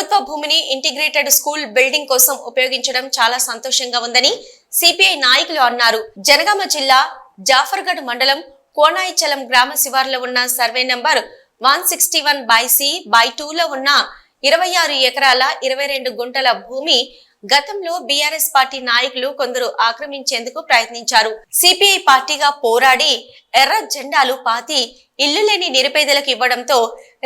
ప్రభుత్వ భూమిని integrated school building కోసం ఉపయోగించడం చాలా సంతోషంగా ఉందని సిపిఐ నాయకులు అన్నారు. జనగామ జిల్లా జాఫర్గఢ్ మండలం కోనాయిచలం గ్రామ శివారులో ఉన్న సర్వే నంబర్ 161/C/2 లో ఉన్న 26 ఎకరాల 22 గుంటల భూమి గతంలో బీఆర్ఎస్ పార్టీ నాయకులు కొందరు ఆక్రమించేందుకు ప్రయత్నించారు. సిపిఐ పార్టీగా పోరాడి ఎర్ర జెండాలు పాతి ఇల్లు లేని నిరుపేదలకు ఇవ్వడంతో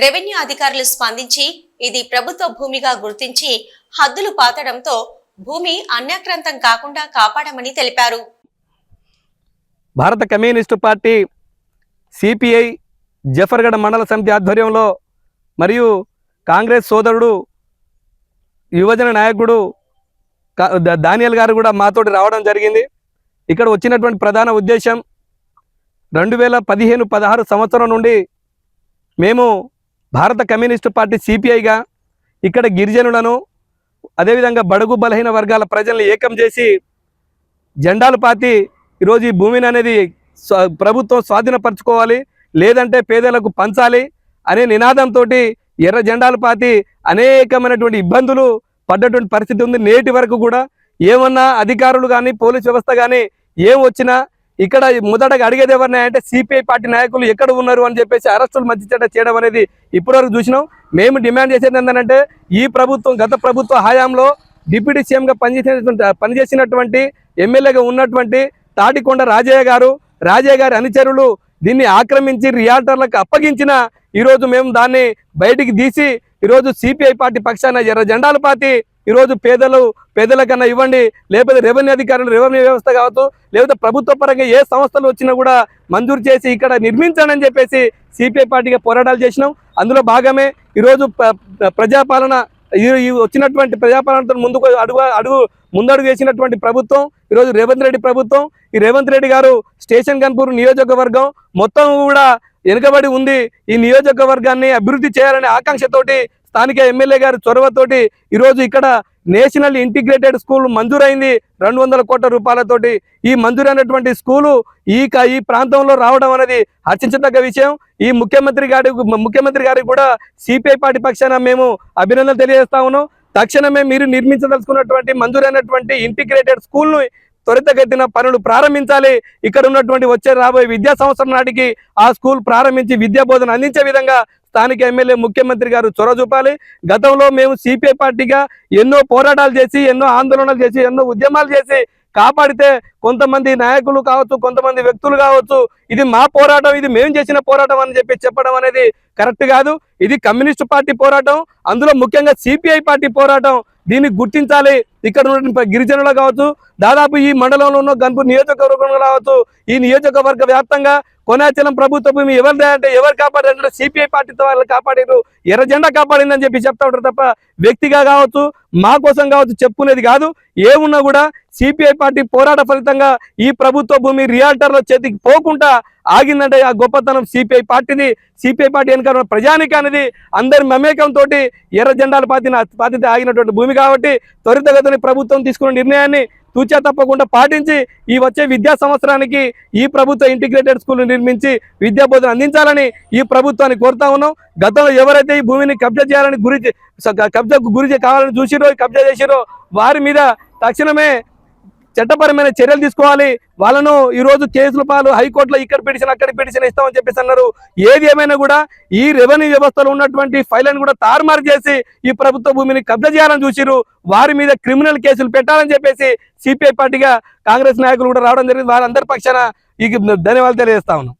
రెవెన్యూ అధికారులు స్పందించి ఇది ప్రభుత్వ భూమిగా గుర్తించి హద్దులు పాతడంతో భూమి అన్యాక్రాంతం కాకుండా కాపాడమని తెలిపారు. భారత కమ్యూనిస్టు పార్టీ సిపిఐ జఫర్గఢ్ మండల సమితి ఆధ్వర్యంలో మరియు కాంగ్రెస్ సోదరుడు యువజన నాయకుడు దానియల్ గారు కూడా మాతోటి రావడం జరిగింది. ఇక్కడ వచ్చినటువంటి ప్రధాన ఉద్దేశం 2015-16 సంవత్సరం నుండి మేము భారత కమ్యూనిస్టు పార్టీ సిపిఐగా ఇక్కడ గిరిజనులను అదేవిధంగా బడుగు బలహీన వర్గాల ప్రజల్ని ఏకం చేసి జెండాలు పాతి ఈరోజు ఈ భూమిని అనేది ప్రభుత్వం స్వాధీనపరచుకోవాలి, లేదంటే పేదలకు పంచాలి అనే నినాదంతో ఎర్ర జెండాలు పాతి అనేకమైనటువంటి ఇబ్బందులు పడ్డటువంటి పరిస్థితి ఉంది. నేటి వరకు కూడా ఏమన్నా అధికారులు కానీ పోలీస్ వ్యవస్థ కానీ ఏం వచ్చినా ఇక్కడ మొదటగా అడిగేది ఎవరిని అంటే సిపిఐ పార్టీ నాయకులు ఎక్కడ ఉన్నారు అని చెప్పేసి అరెస్టులు మధ్య చేయడం అనేది ఇప్పటివరకు చూసినాం. మేము డిమాండ్ చేసేది ఏంటంటే ఈ ప్రభుత్వం గత ప్రభుత్వ హయాంలో డిప్యూటీ సీఎంగా పనిచేసినటువంటి ఎమ్మెల్యేగా ఉన్నటువంటి తాటికొండ రాజయ్య గారి అనుచరులు దీన్ని ఆక్రమించి రియాల్టర్లకు అప్పగించిన ఈరోజు మేము దాన్ని బయటికి తీసి ఈరోజు సిపిఐ పార్టీ పక్షాన ఎర్ర జెండాలు పాతి ఈరోజు పేదలకన్నా ఇవ్వండి, లేకపోతే రెవెన్యూ అధికారులు రెవెన్యూ వ్యవస్థ కావచ్చు, లేకపోతే ప్రభుత్వ పరంగా ఏ సంస్థలు వచ్చినా కూడా మంజూరు చేసి ఇక్కడ నిర్మించండి అని చెప్పేసి సిపిఐ పార్టీగా పోరాటాలు చేసినాం. అందులో భాగమే ఈరోజు ప్రజాపాలన వచ్చినటువంటి ప్రజాపాలనతో ముందడుగు వేసినటువంటి ప్రభుత్వం ఈరోజు రేవంత్ రెడ్డి ప్రభుత్వం. ఈ రేవంత్ రెడ్డి గారు స్టేషన్ గన్పూర్ నియోజకవర్గం మొత్తం కూడా వెనుకబడి ఉంది. ఈ నియోజకవర్గాన్ని అభివృద్ధి చేయాలనే ఆకాంక్షతోటి స్థానిక ఎమ్మెల్యే గారి చొరవతోటి ఈరోజు ఇక్కడ నేషనల్ ఇంటిగ్రేటెడ్ స్కూల్ మంజూరైంది 200 కోట్ల రూపాయలతోటి. ఈ మంజూరైనటువంటి స్కూలు ఈ ప్రాంతంలో రావడం అనేది హర్షించదగ్గ విషయం. ఈ ముఖ్యమంత్రి గారికి కూడా సిపిఐ పార్టీ పక్షాన మేము అభినందనలు తెలియజేస్తా ఉన్నాం. తక్షణమే మీరు నిర్మించదలుచుకున్నటువంటి మంజూరైనటువంటి ఇంటిగ్రేటెడ్ స్కూల్ను త్వరితగతిన పనులు ప్రారంభించాలి. ఇక్కడ ఉన్నటువంటి రాబోయే విద్యా సంవత్సరం నాటికి ఆ స్కూల్ ప్రారంభించి విద్యా బోధన అందించే విధంగా స్థానిక ఎమ్మెల్యే ముఖ్యమంత్రి గారు చొరవ చూపాలి. గతంలో మేము సిపిఐ పార్టీగా ఎన్నో పోరాటాలు చేసి ఎన్నో ఆందోళనలు చేసి ఎన్నో ఉద్యమాలు చేసి కాపాడితే కొంతమంది నాయకులు కావచ్చు, కొంతమంది వ్యక్తులు కావచ్చు, ఇది మా పోరాటం, ఇది మేము చేసిన పోరాటం అని చెప్పడం అనేది కరెక్ట్ కాదు. ఇది కమ్యూనిస్టు పార్టీ పోరాటం, అందులో ముఖ్యంగా సిపిఐ పార్టీ పోరాటం. దీన్ని గుర్తించాలి. ఇక్కడ ఉన్న గిరిజనులు కావచ్చు, దాదాపు ఈ మండలంలో ఉన్న గన్పూర్ నియోజకవర్గంలో కావచ్చు, ఈ నియోజకవర్గ వ్యాప్తంగా కోనాచలం ప్రభుత్వ భూమి ఎవరిదే అంటే ఎవరు కాపాడారంటే సిపిఐ పార్టీతో వాళ్ళు కాపాడారు, ఎర్ర జెండా కాపాడిందని చెప్పి చెప్తా ఉంటారు తప్ప వ్యక్తిగా కావచ్చు మా కోసం కావచ్చు చెప్పుకునేది కాదు. ఏమున్నా కూడా సిపిఐ పార్టీ పోరాట ఫలితంగా ఈ ప్రభుత్వ భూమి రియాల్టర్ల చేతికి పోకుండా ఆగిందంటే ఆ గొప్పతనం సిపిఐ పార్టీది. సిపిఐ పార్టీ వెనుక ప్రజానికానిది అందరి మమేకంతో ఎర్ర జెండాలు పాతితే ఆగినటువంటి భూమి కాబట్టి త్వరితగతిని ప్రభుత్వం తీసుకున్న నిర్ణయాన్ని తూచా తప్పకుండా పాటించి ఈ వచ్చే విద్యా సంవత్సరానికి ఈ ప్రభుత్వ ఇంటిగ్రేటెడ్ స్కూల్ నిర్మించి విద్యా బోధన అందించాలని ఈ ప్రభుత్వాన్ని కోరుతా ఉన్నాం. గతంలో ఎవరైతే ఈ భూమిని కబ్జా చేయాలని కబ్జాకు గురి కావాలని చూసిరో కబ్జా చేసిరో వారి మీద తక్షణమే చట్టపరమైన చర్యలు తీసుకోవాలి. వాళ్ళను ఈరోజు కేసుల పాలు హైకోర్టులో ఇక్కడ పిటిషన్ అక్కడ పిటిషన్ ఇస్తామని చెప్పేసి అన్నారు. ఏది ఏమైనా కూడా ఈ రెవెన్యూ వ్యవస్థలో ఉన్నటువంటి ఫైళ్ళను కూడా తారుమారు చేసి ఈ ప్రభుత్వ భూమిని కబ్జా చేయాలని చూసిరు. వారి మీద క్రిమినల్ కేసులు పెట్టాలని చెప్పేసి సిపిఐ పార్టీగా కాంగ్రెస్ నాయకులు కూడా రావడం జరిగింది. వారందరి పక్షాన ఈ ధన్యవాదాలు తెలియజేస్తా ఉన్నాం.